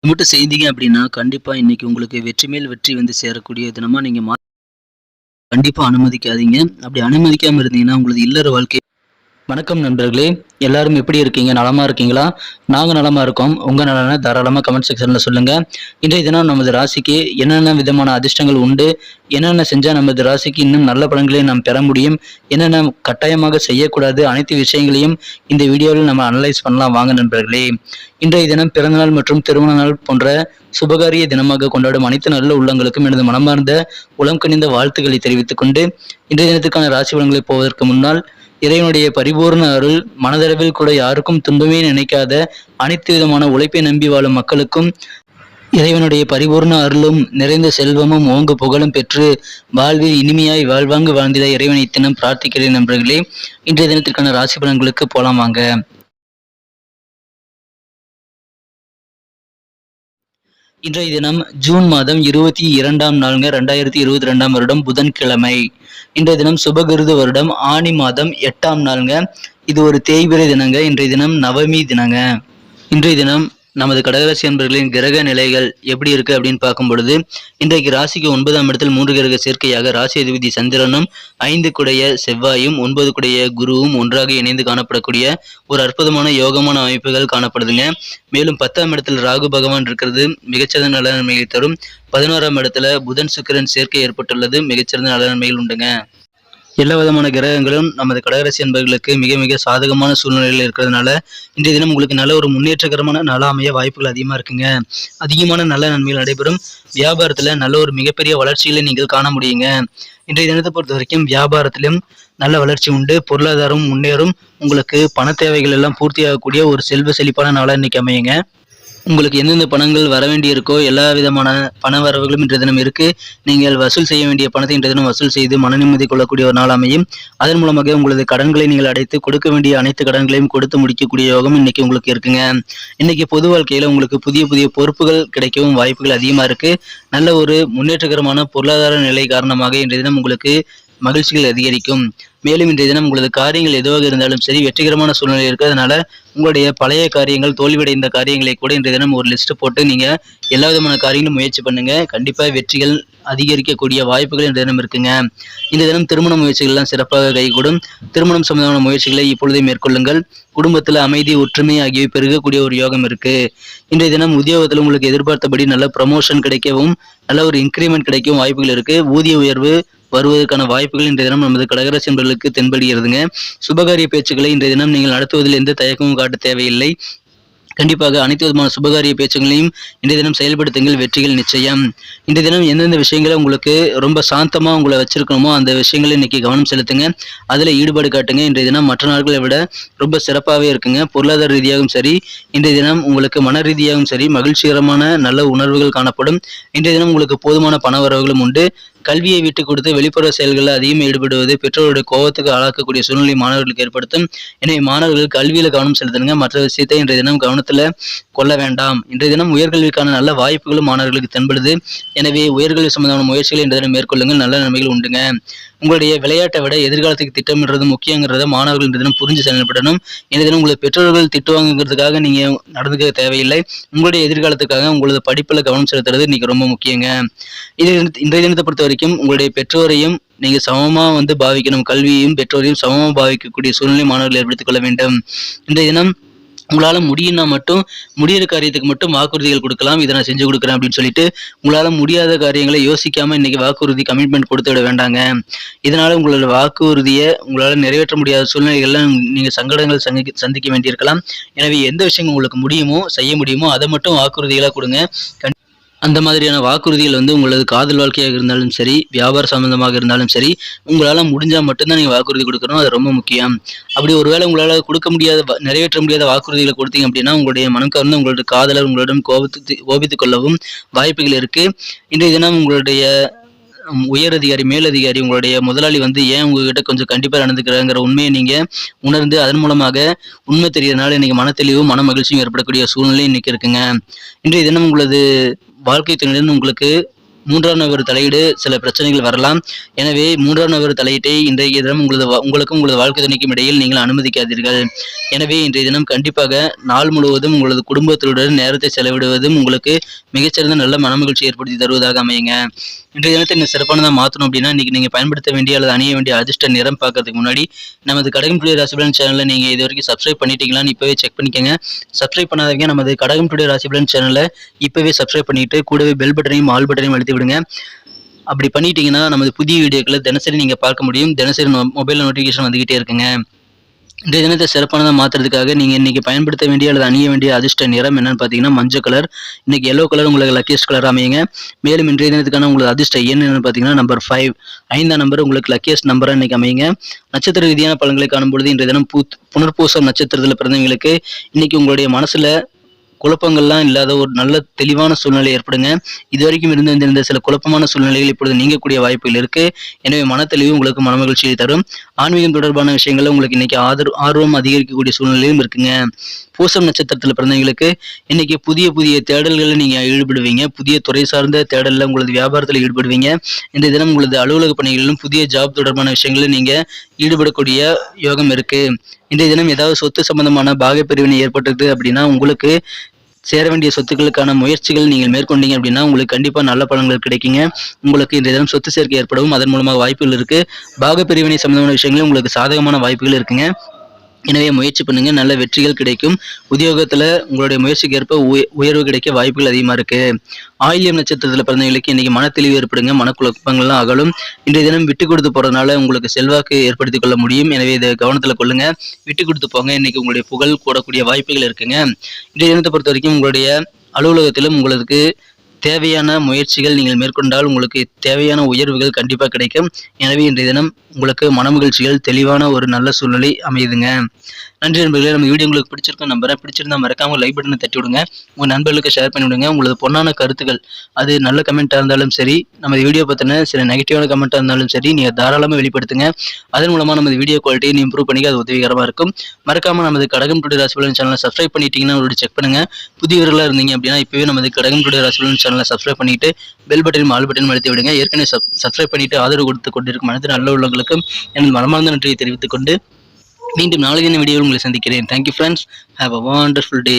மட்டும் செய்தீங்க அப்படின்னா, கண்டிப்பா இன்னைக்கு உங்களுக்கு வெற்றி மேல் வெற்றி வந்து சேரக்கூடிய தினமா நீங்க கண்டிப்பா அனுமதிக்காதீங்க. அப்படி அனுமதிக்காம இருந்தீங்கன்னா, உங்களது இல்லற வாழ்க்கை வணக்கம் நண்பர்களே! எல்லாரும் எப்படி இருக்கீங்க? நலமா இருக்கீங்களா? நாங்க நலமா இருக்கோம். உங்க நலன தாராளமா கமெண்ட் செக்ஷன்ல சொல்லுங்க. இன்றைய தினம் நமது ராசிக்கு என்னென்ன விதமான அதிர்ஷ்டங்கள் உண்டு? என்னென்ன செஞ்சா நமது ராசிக்கு இன்னும் நல்ல பலன்களை நாம் பெற முடியும்? என்னென்ன கட்டாயமாக செய்யக்கூடாது? அனைத்து விஷயங்களையும் இந்த வீடியோவில் நம்ம அனலைஸ் பண்ணலாம் வாங்க நண்பர்களே! இன்றைய தினம் பிறந்தநாள் மற்றும் திருமண நாள் போன்ற சுபகாரிய தினமாக கொண்டாடும் அனைத்து நல்ல உள்ளங்களுக்கும் எனது மனமார்ந்த உளம் கனிந்த வாழ்த்துக்களை தெரிவித்துக் கொண்டு, இன்றைய தினத்துக்கான ராசி பலன்களை போவதற்கு முன்னால் இறைவனுடைய பரிபூர்ண அருள் மனதளவில் கூட யாருக்கும் துன்பமே நினைக்காத அனைத்து விதமான உழைப்பை நம்பி வாழும் மக்களுக்கும் இறைவனுடைய பரிபூர்ண அருளும் நிறைந்த செல்வமும் ஓங்கு புகழும் பெற்று வாழ்வில் இனிமையாய் வாழ்வாங்கு வாழ்ந்திட இறைவனை தினம் பிரார்த்திக்கிறேன் நண்பர்களே. இன்றைய தினத்திற்கான ராசி பலன்களுக்கு போலாம் வாங்க. இன்றைய தினம் ஜூன் மாதம் 22ஆம் நாளுங்க 2022ஆம் வருடம் புதன்கிழமை. இன்றைய தினம் சுபகிருது வருடம் ஆனி மாதம் 8ஆம் நாளுங்க. இது ஒரு தேய்பிறை தினங்க. இன்றைய தினம் நவமி தினங்க. இன்றைய தினம் நமது கடகராசி அன்பர்களின் கிரக நிலைகள் எப்படி இருக்கு அப்படின்னு பார்க்கும் பொழுது, இன்றைக்கு ராசிக்கு 9ஆம் இடத்தில் 3 கிரக சேர்க்கையாக ராசி அதிபதி சந்திரனும் 5 குடைய செவ்வாயும் 9 குடைய குருவும் ஒன்றாக இணைந்து காணப்படக்கூடிய ஒரு அற்புதமான யோகமான அமைப்புகள் காணப்படுதுங்க. மேலும் 10ஆம் இடத்தில் ராகு பகவான் இருக்கிறது மிகச்சிறந்த நல நன்மைகளை தரும். 11ஆம் இடத்துல புதன் சுக்கிரன் சேர்க்கை ஏற்பட்டுள்ளது மிகச்சிறந்த நல நன்மைகள் உண்டுங்க. எல்லா விதமான கிரகங்களும் நமது கடகராசி அன்பர்களுக்கு மிக மிக சாதகமான சூழ்நிலையில் இருக்கிறதுனால இன்றைய தினம் உங்களுக்கு நல்ல ஒரு முன்னேற்றகரமான நாளா அமைய வாய்ப்புகள் அதிகமாக இருக்குங்க. அதிகமான நல்ல நன்மைகள் நடைபெறும். வியாபாரத்தில் நல்ல ஒரு மிகப்பெரிய வளர்ச்சிகளை நீங்கள் காண முடியுங்க. இன்றைய தினத்தை பொறுத்த வரைக்கும் வியாபாரத்திலும் நல்ல வளர்ச்சி உண்டு. பொருளாதாரம் முன்னேறும். உங்களுக்கு பண தேவைகள் எல்லாம் பூர்த்தியாகக்கூடிய ஒரு செல்வ செழிப்பான நாளாக இன்னைக்கு அமையுங்க. உங்களுக்கு எந்தெந்த பணங்கள் வர வேண்டி இருக்கோ எல்லா விதமான பண வரவுகளும் இன்றைய தினம் இருக்கு. நீங்கள் வசூல் செய்ய வேண்டிய பணத்தை இன்றைய தினம் வசூல் செய்து மன நிம்மதி கொள்ளக்கூடிய ஒரு நாள் அமையும். அதன் மூலமாக உங்களது கடன்களை நீங்கள் அடைத்து கொடுக்க வேண்டிய அனைத்து கடன்களையும் கொடுத்து முடிக்கக்கூடிய யோகம் இன்னைக்கு உங்களுக்கு இருக்குங்க. இன்னைக்கு பொது வாழ்க்கையில உங்களுக்கு புதிய புதிய பொறுப்புகள் கிடைக்கவும் வாய்ப்புகள் அதிகமா இருக்கு. நல்ல ஒரு முன்னேற்றகரமான பொருளாதார நிலை காரணமாக இன்றைய தினம் உங்களுக்கு மகிழ்ச்சிகள் அதிகரிக்கும். மேலும் இன்றைய தினம் உங்களது காரியங்கள் எதுவாக இருந்தாலும் சரி வெற்றிகரமான சூழ்நிலை இருக்கிறதுனால உங்களுடைய பழைய காரியங்கள் தோல்வியடைந்த காரியங்களை கூட இன்றைய தினம் ஒரு லிஸ்ட் போட்டு நீங்க எல்லா விதமான காரியங்களும் முயற்சி பண்ணுங்க. கண்டிப்பா வெற்றிகள் அதிகரிக்கக்கூடிய வாய்ப்புகள் இன்றைய தினம் இருக்குங்க. இந்த தினம் திருமண முயற்சிகள் எல்லாம் சிறப்பாக கைகூடும். திருமணம் சம்பந்தமான முயற்சிகளை இப்பொழுதே மேற்கொள்ளுங்கள். குடும்பத்தில் அமைதி ஒற்றுமை ஆகியவை பெருகக்கூடிய ஒரு யோகம் இருக்கு. இன்றைய தினம் உத்தியோகத்தில் உங்களுக்கு எதிர்பார்த்தபடி நல்ல ப்ரமோஷன் கிடைக்கவும் நல்ல ஒரு இன்கிரிமெண்ட் கிடைக்கவும் வாய்ப்புகள் இருக்கு. ஊதிய உயர்வு வருவதற்கான வாய்ப்புகள் இன்றைய தினம் நமது கடகராசி என்பவர்களுக்கு தென்படுகிறதுங்க. சுபகாரிய பேச்சுக்களை இன்றைய தினம் நீங்கள் நடத்துவதில் எந்த தயக்கமும் காட்ட தேவையில்லை. கண்டிப்பாக அனைத்து விதமான சுபகாரிய பேச்சுகளையும் இன்றைய தினம் செயல்படுத்துங்கள். வெற்றிகள் நிச்சயம். இன்றைய தினம் எந்தெந்த விஷயங்களை உங்களுக்கு ரொம்ப சாந்தமா உங்களை வச்சிருக்கணுமோ அந்த விஷயங்களை இன்னைக்கு கவனம் செலுத்துங்க. அதுல ஈடுபாடு காட்டுங்க. இன்றைய தினம் மற்ற நாட்களை விட ரொம்ப சிறப்பாகவே இருக்குங்க. பொருளாதார ரீதியாகவும் சரி இன்றைய தினம் உங்களுக்கு மன ரீதியாகவும் சரி மகிழ்ச்சிகரமான நல்ல உணர்வுகள் காணப்படும். இன்றைய தினம் உங்களுக்கு போதுமான பண வரவுகளும் உண்டு. கல்வியை விட்டு கொடுத்து வெளிப்புற செயல்களில் அதிகமாக ஈடுபடுவது பெற்றோருடைய கோபத்துக்கு ஆளாக்கக்கூடிய சூழ்நிலை மாணவர்களுக்கு ஏற்படுத்தும். எனவே மாணவர்கள் கல்வியில கவனம் செலுத்துங்க. மற்ற விஷயத்தை இன்றைய தினம் கவனத்துல கொள்ள வேண்டாம். இன்றைய தினம் உயர்கல்விக்கான நல்ல வாய்ப்புகளும் மாணவர்களுக்கு தென்படுது. எனவே உயர்கல்வி சம்பந்தமான முயற்சிகளை இன்றைய தினம் மேற்கொள்ளுங்கள். நல்ல நன்மைகள் உண்டுங்க. உங்களுடைய விளையாட்டை விட எதிர்காலத்துக்கு திட்டமிடுறது முக்கியங்கிறத மாணவர்கள் இந்த தினம் புரிஞ்சு செயல்படணும். இந்த தினம் உங்களை பெற்றோர்கள் திட்டுவாங்கிறதுக்காக நீங்க நடந்துக்க தேவையில்லை. உங்களுடைய எதிர்காலத்துக்காக உங்களது படிப்புல கவனம் செலுத்துறது இன்னைக்கு ரொம்ப முக்கியங்க. இது இன்றைய தினத்தை பொறுத்த வரைக்கும் உங்களுடைய பெற்றோரையும் நீங்க சமமா பாவிக்கணும். கல்வியையும் பெற்றோரையும் சமமா பாவிக்கக்கூடிய சூழ்நிலை மாணவர்கள் ஏற்படுத்திக் கொள்ள வேண்டும். இன்றைய தினம் உங்களால முடியும்னா மட்டும் முடியிற காரியத்துக்கு மட்டும் வாக்குறுதிகள் கொடுக்கலாம். இதை நான் செஞ்சு கொடுக்குறேன் அப்படின்னு சொல்லிட்டு உங்களால முடியாத காரியங்களை யோசிக்காம இன்னைக்கு வாக்குறுதி கமிட்மெண்ட் கொடுத்து விட வேண்டாங்க. இதனால உங்களோட வாக்குறுதியை உங்களால நிறைவேற்ற முடியாத சூழ்நிலைகள்லாம் நீங்க சங்கடங்கள் சந்திக்க வேண்டியிருக்கலாம். எனவே எந்த விஷயம் உங்களுக்கு முடியுமோ செய்ய முடியுமோ அதை மட்டும் வாக்குறுதிகளா கொடுங்க. அந்த மாதிரியான வாக்குறுதிகள் உங்களது காதல் வாழ்க்கையாக இருந்தாலும் சரி வியாபார சம்பந்தமாக இருந்தாலும் சரி உங்களால் முடிஞ்சால் மட்டும்தான் நீங்கள் வாக்குறுதி கொடுக்கணும். அது ரொம்ப முக்கியம். அப்படி ஒருவேளை உங்களால் கொடுக்க முடியாத நிறைவேற்ற முடியாத வாக்குறுதிகளை கொடுத்தீங்க அப்படின்னா உங்களுடைய மனம் கவர்ந்து உங்களுடைய காதலர் உங்களிடம் கோபித்துக் கொள்ளவும் வாய்ப்புகள் இருக்குது. இன்றைய தினம் உங்களுடைய உயர் அதிகாரி மேலதிகாரி உங்களுடைய முதலாளி ஏன் உங்ககிட்ட கொஞ்சம் கண்டிப்பாக நடந்துக்கிறாங்கிற உண்மையை நீங்கள் உணர்ந்து அதன் மூலமாக உண்மை தெரியறதுனால இன்னைக்கு மனத்தெளிவும் மன மகிழ்ச்சியும் ஏற்படக்கூடிய சூழ்நிலை இன்னைக்கு இருக்குங்க. இன்றைய தினம் உங்களது வாழ்க்கை துணையுடன் உங்களுக்கு மூன்றாம் நபர் தலையீடு சில பிரச்சனைகள் வரலாம். எனவே மூன்றாம் நபர் தலையீட்டை இன்றைய தினம் உங்களுக்கும் உங்களது வாழ்க்கை துணைக்கும் இடையில் நீங்கள் அனுமதிக்காதீர்கள். எனவே இன்றைய தினம் கண்டிப்பாக நாள் முழுவதும் உங்களது குடும்பத்துடன் நேரத்தை செலவிடுவதும் உங்களுக்கு மிகச்சிறந்த நல்ல மனமகிழ்ச்சி ஏற்படுத்தி தருவதாக அமையுங்க. இன்றைய தினத்தை இன்னும் சிறப்பானதாக மாற்றணும் அப்படின்னா இன்னைக்கு நீங்கள் பயன்படுத்த வேண்டிய அல்லது அணிய வேண்டிய அதிர்ஷ்ட நிறம் பார்க்கறதுக்கு முன்னாடி நமது கடகம் டுடே ராசி பலன் சேனலை நீங்கள் இது வரைக்கும் சப்ஸ்கிரைப் பண்ணிட்டீங்களான்னு இப்போவே செக் பண்ணிக்கோங்க. சப்ஸ்கிரைப் பண்ணாதவங்க நமது கடகம் டுடே ராசி பலன் சேனலை இப்போவே சப்ஸ்கிரைப் பண்ணிட்டு கூடவே பெல் பட்டனையும் ஆல் பட்டனையும் அழுத்தி விடுங்க. அப்படி பண்ணிட்டீங்கன்னா நமது புதிய வீடியோக்களை தினசரி நீங்கள் பார்க்க முடியும். தினசரி மொபைலில் நோட்டிஃபிகேஷன் வந்துகிட்டே இருக்குங்க. இன்றைய தினத்தை சிறப்பானதாக மாற்றுறதுக்காக நீங்கள் இன்றைக்கி பயன்படுத்த வேண்டிய அல்லது அணிய வேண்டிய அதிர்ஷ்ட நிறம் என்னன்னு பார்த்தீங்கன்னா மஞ்சள் கலர். இன்றைக்கி எல்லோ கலர் உங்களுக்கு லக்கியஸ்ட் கலர் அமையுங்க. மேலும் இன்றைய தினத்துக்கான உங்களுக்கு அதிர்ஷ்ட எண் என்னன்னு பார்த்தீங்கன்னா நம்பர் 5, 5ஆம் நம்பர் உங்களுக்கு லக்கியஸ்ட் நம்பராக இன்றைக்கி அமையுங்க. நட்சத்திர ரீதியான பலன்களை காணும்பொழுது இன்றைய தினம் புனர்பூசம் நட்சத்திரத்தில் பிறந்தவங்களுக்கு இன்னைக்கு உங்களுடைய மனசில் குழப்பங்கள்லாம் இல்லாத ஒரு நல்ல தெளிவான சூழ்நிலை ஏற்படுங்க. இதுவரைக்கும் இருந்து வந்திருந்த சில குழப்பமான சூழ்நிலைகள் இப்பொழுது நீங்கக்கூடிய வாய்ப்புகள் இருக்கு. எனவே மனத்தெளிவு உங்களுக்கு மனமகிழ்ச்சியை தரும். ஆன்மீகம் தொடர்பான விஷயங்கள்ல உங்களுக்கு இன்னைக்கு ஆர்வம் அதிகரிக்கக்கூடிய சூழ்நிலையும் இருக்குங்க. பூசம் நட்சத்திரத்தில் பிறந்தவங்களுக்கு இன்னைக்கு புதிய புதிய தேடல்களில் நீங்க ஈடுபடுவீங்க. புதிய துறை சார்ந்த தேடல்ல உங்களது வியாபாரத்தில் ஈடுபடுவீங்க. இன்றைய தினம் உங்களது அலுவலக பணிகளிலும் புதிய ஜாப் தொடர்பான விஷயங்களில் நீங்க ஈடுபடக்கூடிய யோகம் இருக்கு. இன்றைய தினம் ஏதாவது சொத்து சம்பந்தமான பாகப்பிரிவினை ஏற்பட்டது அப்படின்னா உங்களுக்கு சேர வேண்டிய சொத்துக்களுக்கான முயற்சிகள் நீங்கள் மேற்கொண்டீங்க அப்படின்னா உங்களுக்கு கண்டிப்பா நல்ல பலன்கள் கிடைக்குங்க. உங்களுக்கு இன்றைய தினம் சொத்து சேர்க்கை ஏற்படவும் அதன் மூலமாக வாய்ப்புகள் இருக்கு. பாகப்பிரிவினை சம்பந்தமான விஷயங்களும் உங்களுக்கு சாதகமான வாய்ப்புகள் இருக்குங்க. எனவே முயற்சி பண்ணுங்க, நல்ல வெற்றிகள் கிடைக்கும். உத்தியோகத்துல உங்களுடைய முயற்சிக்கு ஏற்ப உயர்வு கிடைக்க வாய்ப்புகள் அதிகமா இருக்கு. ஆயில்யம் நட்சத்திரத்துல பிறந்தவங்களுக்கு இன்னைக்கு மனத்தெளிவு ஏற்படுங்க. மனக்குழப்பங்கள்லாம் அகலும். இன்றைய தினம் விட்டு கொடுத்து போறதுனால உங்களுக்கு செல்வாக்கு ஏற்படுத்திக் கொள்ள முடியும். எனவே இதை கவனத்துல கொள்ளுங்க. விட்டு கொடுத்து போங்க. இன்னைக்கு உங்களுடைய புகழ் கூடக்கூடிய வாய்ப்புகள் இருக்குங்க. இன்றைய தினத்தை பொறுத்த வரைக்கும் உங்களுடைய அலுவலகத்திலும் உங்களுக்கு தேவையான முயற்சிகள் நீங்கள் மேற்கொண்டால் உங்களுக்கு தேவையான உயர்வுகள் கண்டிப்பாக கிடைக்கும். எனவே இன்றைய தினம் உங்களுக்கு மனமகிழ்ச்சிகள் தெளிவான ஒரு நல்ல சூழ்நிலை அமையுதுங்க. நன்றி நண்பர்களே. நம்ம வீடியோ உங்களுக்கு பிடிச்சிருக்கும் நம்புறேன். பிடிச்சிருந்தா மறக்காம லைக் பட்டனை தட்டி விடுங்க. உங்க நண்பர்களுக்கு ஷேர் பண்ணி விடுங்க. உங்களது பொன்னான கருத்துக்கள் அது நல்ல கமெண்டா இருந்தாலும் சரி, நம்ம வீடியோ பத்தின சில நெகட்டிவான கமெண்டா இருந்தாலும் சரி, நீங்க தாராளமாக வெளிப்படுத்துங்க. அதன் மூலமா நம்ம வீடியோ குவாலிட்டியை இம்ப்ரூவ் பண்ணிக்க அது உதவிகரமா இருக்கும். மறக்காம நமது கடகம் டுடே ராசி பலன் சேனலை சப்ஸ்கிரைப் பண்ணிட்டீங்கன்னா ஒரு செக் பண்ணுங்க. புதியவர்களா இருந்தீங்க அப்படின்னா இப்பவே நமது கடகம் டுடே ராசி பலன் சேனலை சப்ஸ்கிரைப் பண்ணிட்டு பெல் பட்டனையும் ஆல் பட்டனையும் அழுத்தி விடுங்க. ஏற்கனவே சப்ஸ்கிரைப் பண்ணிட்டு ஆதரவு கொடுத்து கொண்டிருக்கும் அனைத்து நல்ல உள்ளவங்களுக்கும் எனது மனமார்ந்த நன்றியை தெரிவித்துக் கொண்டு மீண்டும் நாளைய வீடியோவில் உங்களை சந்திக்கிறேன். Thank you friends. Have a wonderful day.